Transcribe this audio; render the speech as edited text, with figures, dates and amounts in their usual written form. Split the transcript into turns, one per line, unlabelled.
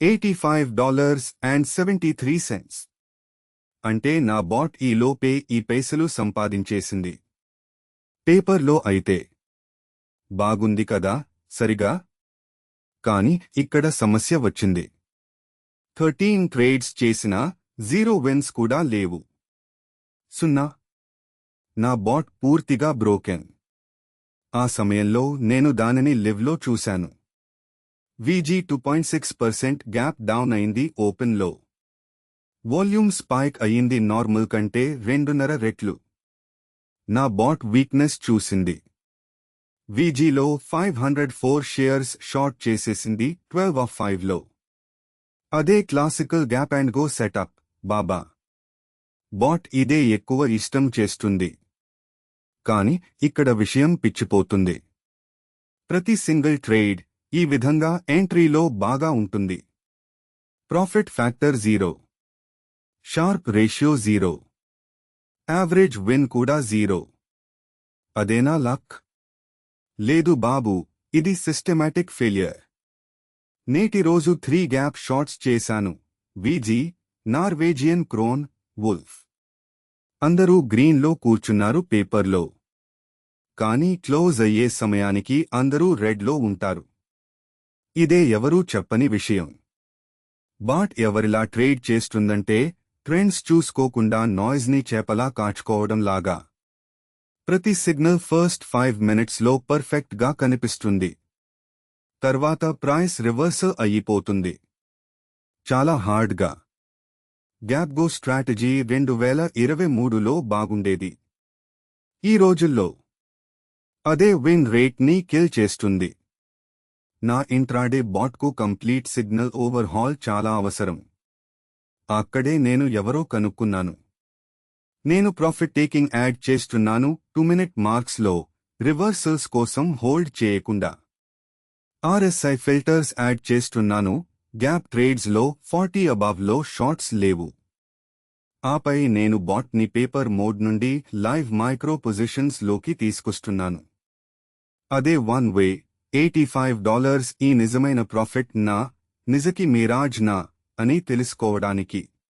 $85.73. అంటే నా బాట్ ఈ లోపే ఈ పైసలు సంపాదించేసింది. పేపర్లో అయితే బాగుంది కదా సరిగా. కాని ఇక్కడ సమస్య వచ్చింది. 13 ట్రేడ్స్ చేసినా 0 విన్స్ కూడా లేవు. 0. నా బాట్ పూర్తిగా బ్రోకెన్. ఆ సమయంలో నేను దానిని లివ్లో చూశాను. VG 2.6% గ్యాప్ డౌన్ అయింది ఓపెన్లో. వాల్యూమ్ స్పైక్ అయ్యింది నార్మల్ కంటే 2.5 రెట్లు. నా బాట్ వీక్నెస్ చూసింది. VGలో 504 షేర్స్ షార్ట్ చేసేసింది 12/5లో. అదే classical gap and go setup బాబా. బాట్ ఇదే ఎక్కువ ఇష్టం చేస్తుంది. కాని ఇక్కడ విషయం పిచ్చిపోతుంది. ప్రతి సింగిల్ ట్రేడ్ ఈ విధంగా ఎంట్రీలో బాగా ఉంటుంది. Profit factor 0. Sharp ratio 0. Average win కూడా 0. అదేనా లక్? లేదు బాబు, ఇది సిస్టమాటిక్ ఫెయిల్యూర్. నేటి రోజు 3 గ్యాప్ షార్ట్స్ చేశాను. VG, Norwegian crown, wolf. అందరూ గ్రీన్లో కూర్చున్నారు పేపర్లో. కానీ క్లోజ్ అయ్యే సమయానికి అందరూ రెడ్లో ఉంటారు. ఇదే ఎవరూ చెప్పని విషయం. బాట్ ఎవరిలా ట్రేడ్ చేస్తుందంటే ట్రెండ్స్ చూసుకోకుండా నాయిజ్ని చేపలా కాచుకోవడంలాగా. ప్రతి సిగ్నల్ ఫస్ట్ 5 మినిట్స్లో పర్ఫెక్ట్గా కనిపిస్తుంది. తర్వాత ప్రైస్ రివర్సల్ అయ్యిపోతుంది. చాలా హార్డ్గా. గ్యాప్ గో స్ట్రాటజీ 2023లో బాగుండేది. ఈ రోజుల్లో అదే విన్ రేట్ని కిల్ చేస్తుంది. నా ఇంట్రాడే బాట్కు కంప్లీట్ సిగ్నల్ ఓవర్ హాల్ చాలా అవసరం. అక్కడే నేను ఎవరో కనుక్కున్నాను. నేను ప్రాఫిట్ టేకింగ్ యాడ్ చేస్తున్నాను 2 మినిట్ మార్క్స్లో రివర్సల్స్ కోసం హోల్డ్ చేయకుండా. RSI ఫిల్టర్స్ యాడ్ చేస్తున్నాను. గ్యాప్ ట్రేడ్స్లో 40 అబవ్లో షార్ట్స్ లేవు. ఆపై నేను బాట్ని పేపర్ మోడ్ నుండి లైవ్ మైక్రో పొజిషన్స్ లోకి తీసుకొస్తున్నాను. అదే వన్ వే. $85 ఈ నిజమైన ప్రాఫిట్ నా, నిజకి మిరాజ్ నా అని తెలుసుకోవడానికి.